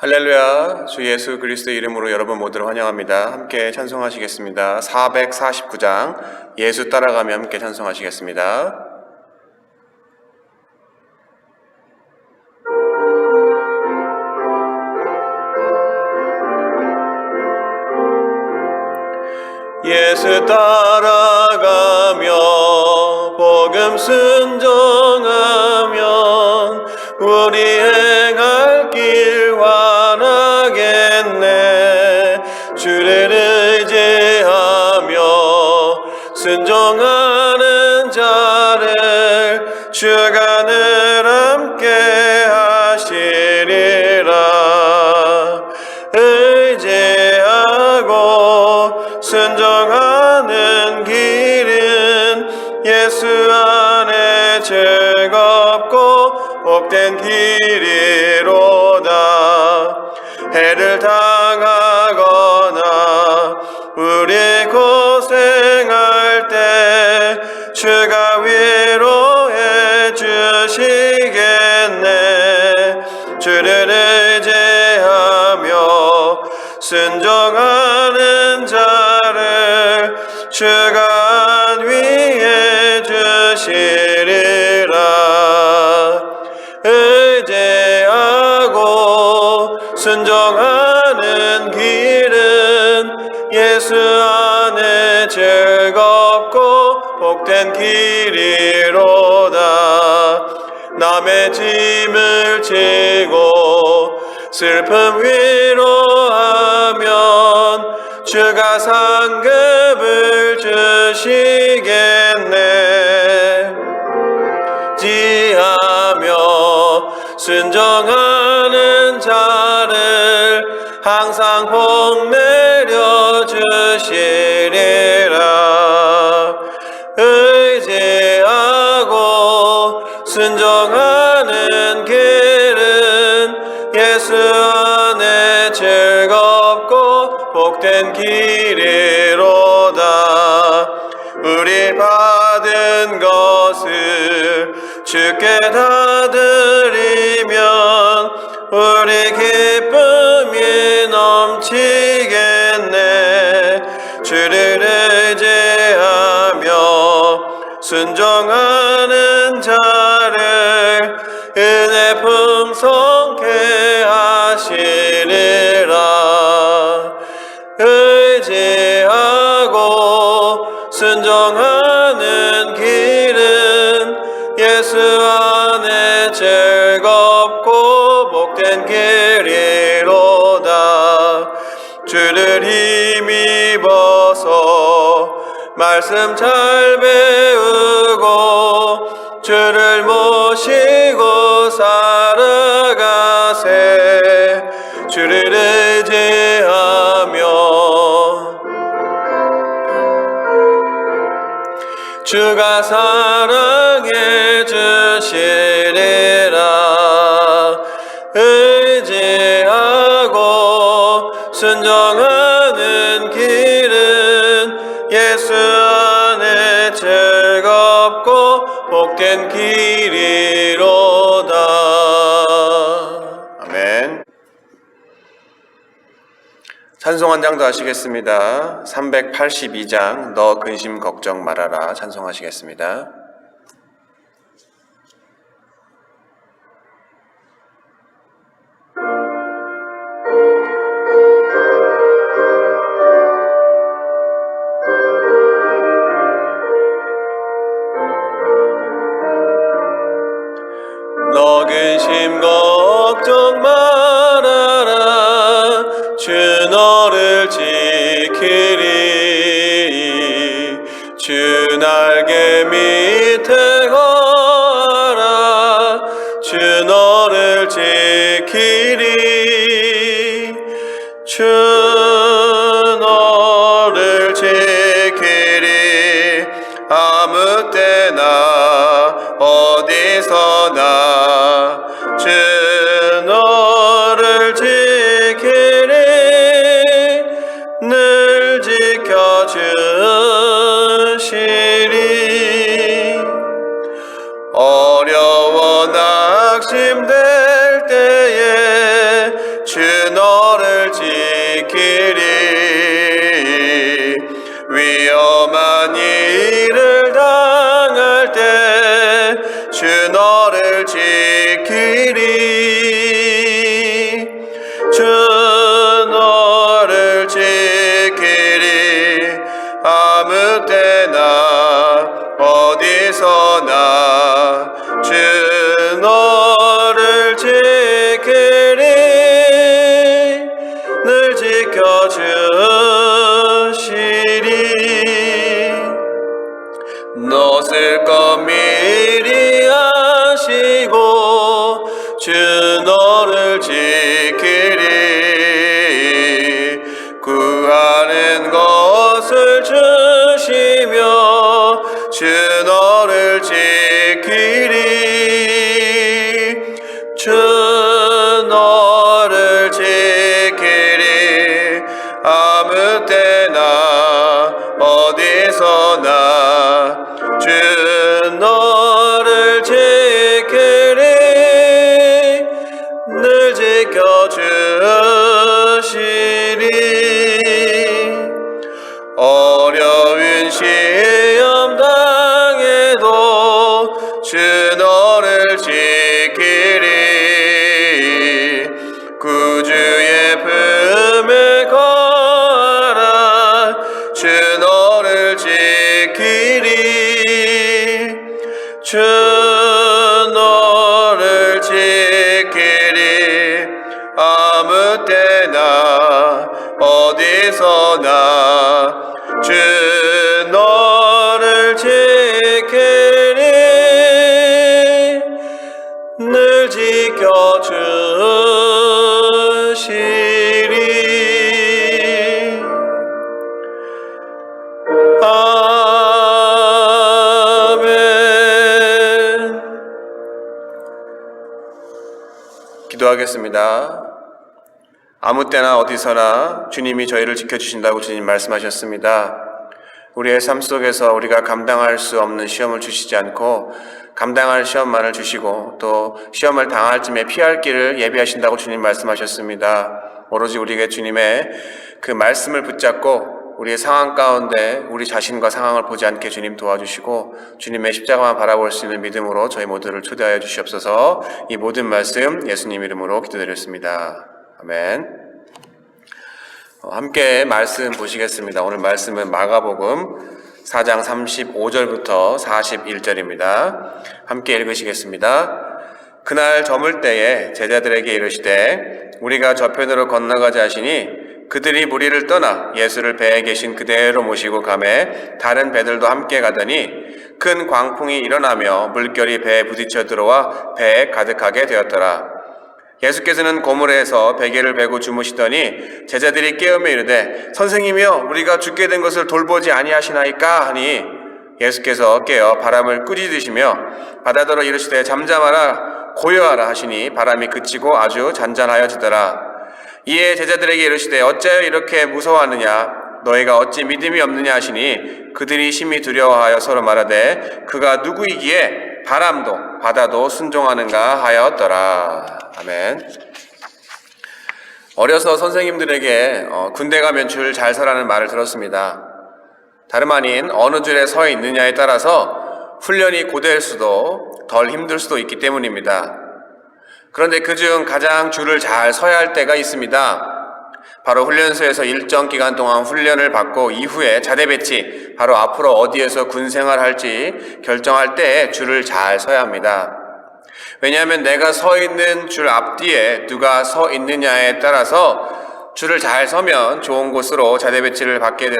할렐루야. 주 예수 그리스도 이름으로 여러분 모두를 환영합니다. 함께 찬송하시겠습니다. 449장 예수 따라가며 함께 찬송하시겠습니다. 예수 따라가며 복음 순종하면 우리 행할 길 환하겠네. 주를 의지하며 순종하는 자를 주가 늘 함께 하시리라. 의지하고 순종하는 길은 예수 안에 즐겁고 복된 길이로다. 해를 당하거나 우리 고생할 때 주가 위로해 주시겠네. 주를 의지하며 순종하는 자를 주가 안위해 주시리라. 의지하고 순종하는 길은 예수 안에 즐겁고 복된 길이로다. 남의 짐을 지고 슬픔 위로하면 주가 상급을 주시겠네. 지하며 순종하는 자를 항상 복 내려 주시리라. 의지하고 순종하는 길은 예수 안에 즐겁고 복된 길이로다. 우리 받은 것을 주께 다 드리면 우리 기쁨이 넘치겠네. 주를 의지하며 순종하는 자를 은혜 풍성케 하시리라. 의지하고 순종하는 길은 예수 안에 즐겁고 복된 길이로다. 주를 힘입어서 말씀 잘 배우고 주를 모시고 살아가세. 주를 의지하며 주가 사랑해 주시리라. 의지하고 순종하는 길은 예수 안에 즐겁고 복된 길이로다. 아멘. 찬송 한 장 더 하시겠습니다. 382장 너 근심 걱정 말아라 찬송하시겠습니다. 너 근심 걱정 말아라. 주 너를 지키리. 주 날개 밑에 거하라. 주 너를 지키리. 주 너를 지키리. 아무 때나 어디서나 주 너를 지키리. 늘 지켜주시리. 어려워 낙심될 때에 주 위험한 일을 당할 때 주 너를 지키리. 주 너를 지키리. 아무 때나 어디서나 주 너를 지키리. 늘 지켜주시리. 너을 것 미리 아시고 주 너를 지키리. 구하는 것을 주시며 주 너를 지키리. 주 너를 지키리. 아무 때나 어디서나 주 너를 지키리. 늘 지켜주시리. 어려운 시험 당해도 주 너를 지키리. 구주의 품에 거하라. 주 너를 지키리. 주 너를 지키리. 아무 때나 어디서나 주 너를 지키리. 늘 지켜주시리. 아멘. 기도하겠습니다. 아무 때나 어디서나 주님이 저희를 지켜주신다고 주님 말씀하셨습니다. 우리의 삶 속에서 우리가 감당할 수 없는 시험을 주시지 않고 감당할 시험만을 주시고 또 시험을 당할 쯤에 피할 길을 예비하신다고 주님 말씀하셨습니다. 오로지 우리에게 주님의 그 말씀을 붙잡고 우리의 상황 가운데 우리 자신과 상황을 보지 않게 주님 도와주시고 주님의 십자가만 바라볼 수 있는 믿음으로 저희 모두를 초대하여 주시옵소서. 이 모든 말씀 예수님 이름으로 기도드렸습니다. 아멘. 함께 말씀 보시겠습니다. 오늘 말씀은 마가복음 4장 35절부터 41절입니다. 함께 읽으시겠습니다. 그날 저물 때에 제자들에게 이르시되 우리가 저편으로 건너가자 하시니 그들이 무리를 떠나 예수를 배에 계신 그대로 모시고 가매 다른 배들도 함께 가더니 큰 광풍이 일어나며 물결이 배에 부딪혀 들어와 배에 가득하게 되었더라. 예수께서는 고물에서 베개를 베고 주무시더니 제자들이 깨우며 이르되 선생님이여 우리가 죽게 된 것을 돌보지 아니하시나이까 하니 예수께서 깨어 바람을 꾸짖으시며 바다더러 이르시되 잠잠하라 고요하라 하시니 바람이 그치고 아주 잔잔하여지더라. 이에 제자들에게 이르시되 어찌하여 이렇게 무서워하느냐 너희가 어찌 믿음이 없느냐 하시니 그들이 심히 두려워하여 서로 말하되 그가 누구이기에 바람도 바다도 순종하는가 하였더라. 아멘. 어려서 선생님들에게 군대 가면 줄 잘 서라는 말을 들었습니다. 다름 아닌 어느 줄에 서 있느냐에 따라서 훈련이 고될 수도 덜 힘들 수도 있기 때문입니다. 그런데 그중 가장 줄을 잘 서야 할 때가 있습니다. 바로 훈련소에서 일정 기간 동안 훈련을 받고 이후에 자대 배치, 바로 앞으로 어디에서 군 생활할지 결정할 때에 줄을 잘 서야 합니다. 왜냐하면 내가 서 있는 줄 앞뒤에 누가 서 있느냐에 따라서 줄을 잘 서면 좋은 곳으로 자대 배치를 받게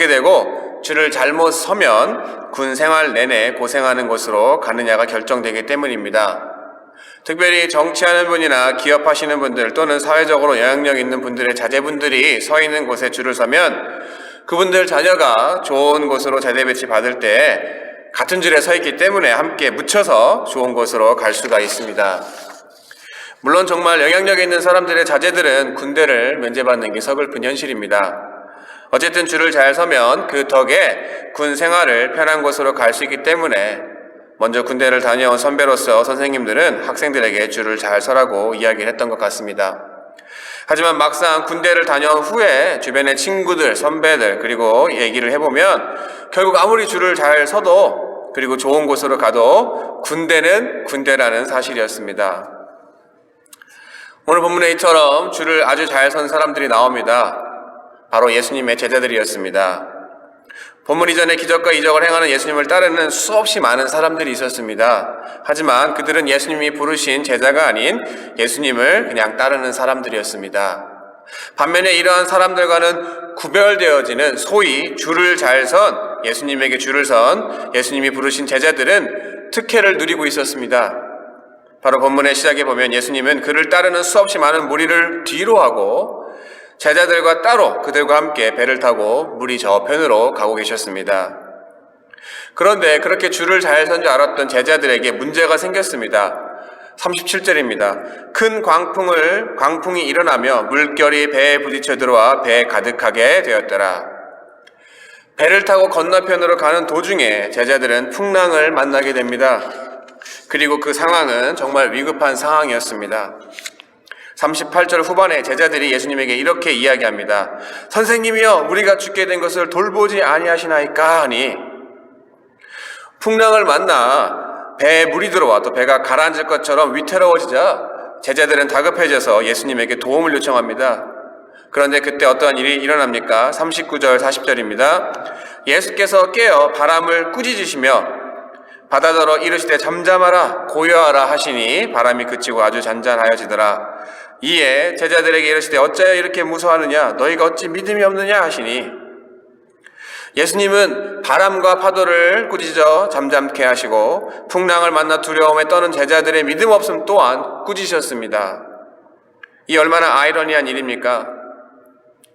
되고 줄을 잘못 서면 군 생활 내내 고생하는 곳으로 가느냐가 결정되기 때문입니다. 특별히 정치하는 분이나 기업하시는 분들 또는 사회적으로 영향력 있는 분들의 자제분들이 서 있는 곳에 줄을 서면 그분들 자녀가 좋은 곳으로 자대 배치 받을 때 같은 줄에 서 있기 때문에 함께 묻혀서 좋은 곳으로 갈 수가 있습니다. 물론 정말 영향력 있는 사람들의 자제들은 군대를 면제받는 게 서글픈 현실입니다. 어쨌든 줄을 잘 서면 그 덕에 군 생활을 편한 곳으로 갈 수 있기 때문에 먼저 군대를 다녀온 선배로서 선생님들은 학생들에게 줄을 잘 서라고 이야기를 했던 것 같습니다. 하지만 막상 군대를 다녀온 후에 주변의 친구들, 선배들 그리고 얘기를 해보면 결국 아무리 줄을 잘 서도 그리고 좋은 곳으로 가도 군대는 군대라는 사실이었습니다. 오늘 본문에 이처럼 줄을 아주 잘 선 사람들이 나옵니다. 바로 예수님의 제자들이었습니다. 본문 이전에 기적과 이적을 행하는 예수님을 따르는 수없이 많은 사람들이 있었습니다. 하지만 그들은 예수님이 부르신 제자가 아닌 예수님을 그냥 따르는 사람들이었습니다. 반면에 이러한 사람들과는 구별되어지는 소위 줄을 잘 선, 예수님에게 줄을 선 예수님이 부르신 제자들은 특혜를 누리고 있었습니다. 바로 본문의 시작에 보면 예수님은 그를 따르는 수없이 많은 무리를 뒤로 하고 제자들과 따로 그들과 함께 배를 타고 물이 저편으로 가고 계셨습니다. 그런데 그렇게 줄을 잘 선 줄 알았던 제자들에게 문제가 생겼습니다. 37절입니다. 큰 광풍이 일어나며 물결이 배에 부딪혀 들어와 배에 가득하게 되었더라. 배를 타고 건너편으로 가는 도중에 제자들은 풍랑을 만나게 됩니다. 그리고 그 상황은 정말 위급한 상황이었습니다. 38절 후반에 제자들이 예수님에게 이렇게 이야기합니다. 선생님이여, 우리가 죽게 된 것을 돌보지 아니하시나이까 하니, 풍랑을 만나 배에 물이 들어와 또 배가 가라앉을 것처럼 위태로워지자 제자들은 다급해져서 예수님에게 도움을 요청합니다. 그런데 그때 어떠한 일이 일어납니까? 39절 40절입니다. 예수께서 깨어 바람을 꾸짖으시며 바다더러 이르시되 잠잠하라 고요하라 하시니 바람이 그치고 아주 잔잔하여지더라. 이에 제자들에게 이르시되 어찌하여 이렇게 무서워하느냐, 너희가 어찌 믿음이 없느냐 하시니, 예수님은 바람과 파도를 꾸짖어 잠잠케 하시고 풍랑을 만나 두려움에 떠는 제자들의 믿음 없음 또한 꾸짖으셨습니다. 이 얼마나 아이러니한 일입니까?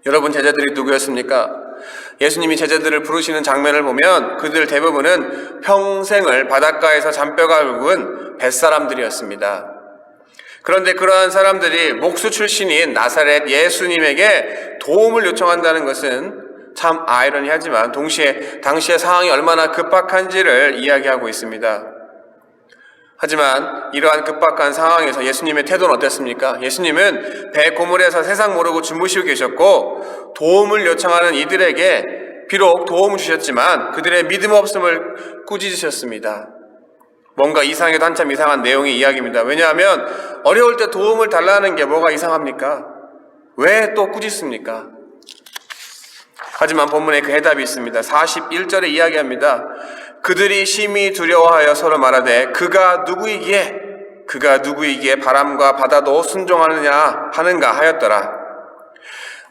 여러분, 제자들이 누구였습니까? 예수님이 제자들을 부르시는 장면을 보면 그들 대부분은 평생을 바닷가에서 잔뼈가 굵은 뱃사람들이었습니다. 그런데 그러한 사람들이 목수 출신인 나사렛 예수님에게 도움을 요청한다는 것은 참 아이러니하지만 동시에 당시의 상황이 얼마나 급박한지를 이야기하고 있습니다. 하지만 이러한 급박한 상황에서 예수님의 태도는 어땠습니까? 예수님은 배 고물에서 세상 모르고 주무시고 계셨고 도움을 요청하는 이들에게 비록 도움을 주셨지만 그들의 믿음 없음을 꾸짖으셨습니다. 뭔가 이상해도 한참 이상한 내용의 이야기입니다. 왜냐하면 어려울 때 도움을 달라는 게 뭐가 이상합니까? 왜 또 꾸짖습니까? 하지만 본문에 그 해답이 있습니다. 41절에 이야기합니다. 그들이 심히 두려워하여 서로 말하되 그가 누구이기에 바람과 바다도 순종하느냐 하는가 하였더라.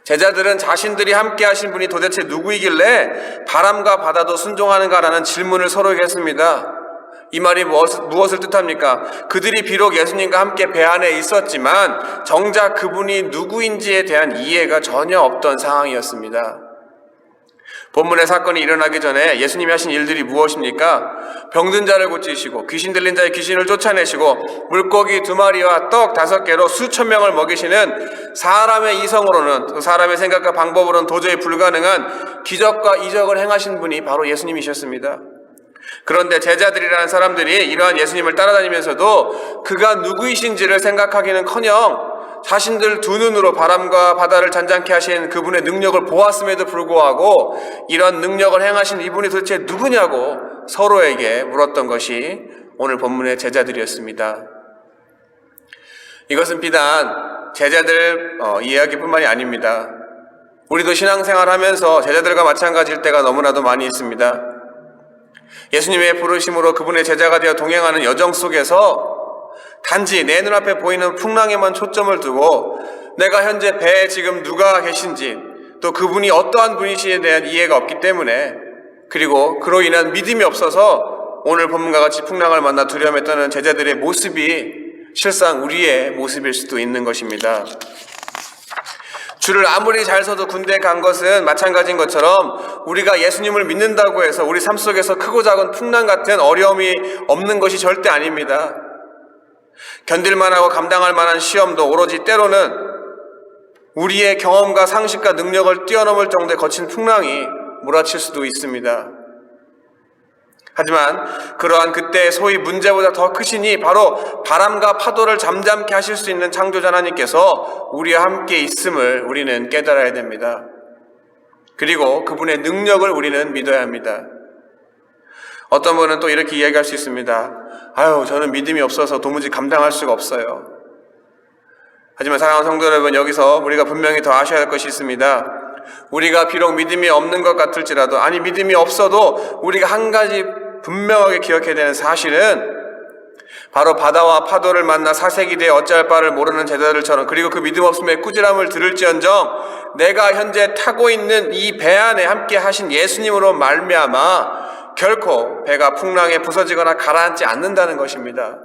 제자들은 자신들이 함께 하신 분이 도대체 누구이길래 바람과 바다도 순종하는가라는 질문을 서로에게 했습니다. 이 말이 무엇을 뜻합니까? 그들이 비록 예수님과 함께 배 안에 있었지만 정작 그분이 누구인지에 대한 이해가 전혀 없던 상황이었습니다. 본문의 사건이 일어나기 전에 예수님이 하신 일들이 무엇입니까? 병든 자를 고치시고 귀신 들린 자의 귀신을 쫓아내시고 물고기 2마리와 떡 5개로 수천 명을 먹이시는 사람의 이성으로는, 사람의 생각과 방법으로는 도저히 불가능한 기적과 이적을 행하신 분이 바로 예수님이셨습니다. 그런데 제자들이라는 사람들이 이러한 예수님을 따라다니면서도 그가 누구이신지를 생각하기는커녕 자신들 두 눈으로 바람과 바다를 잔잔케 하신 그분의 능력을 보았음에도 불구하고 이런 능력을 행하신 이분이 도대체 누구냐고 서로에게 물었던 것이 오늘 본문의 제자들이었습니다. 이것은 비단 제자들 이야기뿐만이 아닙니다. 우리도 신앙생활 하면서 제자들과 마찬가지일 때가 너무나도 많이 있습니다. 예수님의 부르심으로 그분의 제자가 되어 동행하는 여정 속에서 단지 내 눈앞에 보이는 풍랑에만 초점을 두고 내가 현재 배에 지금 누가 계신지 또 그분이 어떠한 분이시에 대한 이해가 없기 때문에, 그리고 그로 인한 믿음이 없어서 오늘 본문과 같이 풍랑을 만나 두려움에 떠는 제자들의 모습이 실상 우리의 모습일 수도 있는 것입니다. 줄을 아무리 잘 서도 군대에 간 것은 마찬가지인 것처럼 우리가 예수님을 믿는다고 해서 우리 삶 속에서 크고 작은 풍랑 같은 어려움이 없는 것이 절대 아닙니다. 견딜만 하고 감당할 만한 시험도 오로지 때로는 우리의 경험과 상식과 능력을 뛰어넘을 정도의 거친 풍랑이 몰아칠 수도 있습니다. 하지만 그러한 그때의 소위 문제보다 더 크시니 바로 바람과 파도를 잠잠케 하실 수 있는 창조자 하나님께서 우리와 함께 있음을 우리는 깨달아야 됩니다. 그리고 그분의 능력을 우리는 믿어야 합니다. 어떤 분은 또 이렇게 이야기할 수 있습니다. 아유, 저는 믿음이 없어서 도무지 감당할 수가 없어요. 하지만 사랑하는 성도 여러분, 여기서 우리가 분명히 더 아셔야 할 것이 있습니다. 우리가 비록 믿음이 없는 것 같을지라도, 아니 믿음이 없어도 우리가 한 가지 분명하게 기억해야 되는 사실은 바로 바다와 파도를 만나 사색이 되어 어찌할 바를 모르는 제자들처럼, 그리고 그 믿음 없음의 꾸지람을 들을지언정 내가 현재 타고 있는 이 배 안에 함께 하신 예수님으로 말미암아 결코 배가 풍랑에 부서지거나 가라앉지 않는다는 것입니다.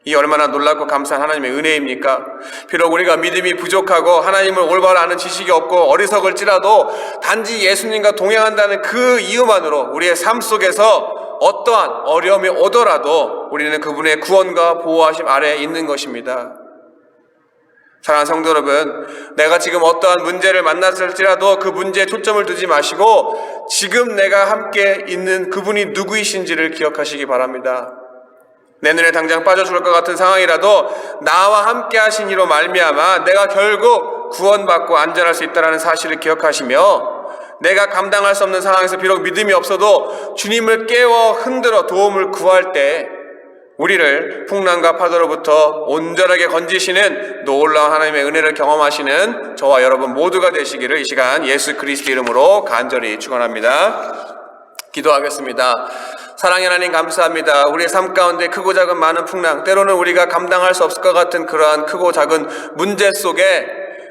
이 얼마나 놀랍고 감사한 하나님의 은혜입니까? 비록 우리가 믿음이 부족하고 하나님을 올바로 아는 지식이 없고 어리석을지라도 단지 예수님과 동행한다는 그 이유만으로 우리의 삶 속에서 어떠한 어려움이 오더라도 우리는 그분의 구원과 보호하심 아래에 있는 것입니다. 사랑하는 성도 여러분, 내가 지금 어떠한 문제를 만났을지라도 그 문제에 초점을 두지 마시고 지금 내가 함께 있는 그분이 누구이신지를 기억하시기 바랍니다. 내 눈에 당장 빠져 죽을 것 같은 상황이라도 나와 함께 하신 이로 말미암아 내가 결국 구원받고 안전할 수 있다는 사실을 기억하시며, 내가 감당할 수 없는 상황에서 비록 믿음이 없어도 주님을 깨워 흔들어 도움을 구할 때 우리를 풍랑과 파도로부터 온전하게 건지시는 놀라운 하나님의 은혜를 경험하시는 저와 여러분 모두가 되시기를 이 시간 예수 그리스도 이름으로 간절히 축원합니다. 기도하겠습니다. 사랑의 하나님, 감사합니다. 우리의 삶 가운데 크고 작은 많은 풍랑, 때로는 우리가 감당할 수 없을 것 같은 그러한 크고 작은 문제 속에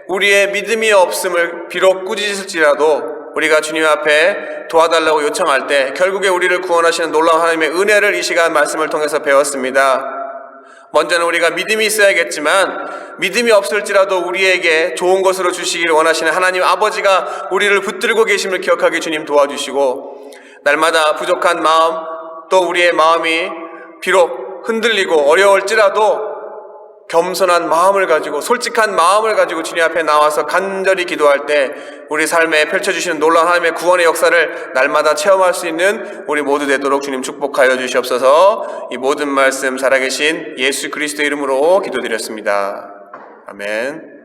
우리의 믿음이 없음을 비록 꾸짖을지라도 우리가 주님 앞에 도와달라고 요청할 때 결국에 우리를 구원하시는 놀라운 하나님의 은혜를 이 시간 말씀을 통해서 배웠습니다. 먼저는 우리가 믿음이 있어야겠지만 믿음이 없을지라도 우리에게 좋은 것으로 주시기를 원하시는 하나님 아버지가 우리를 붙들고 계심을 기억하게 주님 도와주시고, 날마다 부족한 마음, 또 우리의 마음이 비록 흔들리고 어려울지라도 겸손한 마음을 가지고 솔직한 마음을 가지고 주님 앞에 나와서 간절히 기도할 때 우리 삶에 펼쳐주시는 놀라운 하나님의 구원의 역사를 날마다 체험할 수 있는 우리 모두 되도록 주님 축복하여 주시옵소서. 이 모든 말씀 살아계신 예수 그리스도 이름으로 기도드렸습니다. 아멘.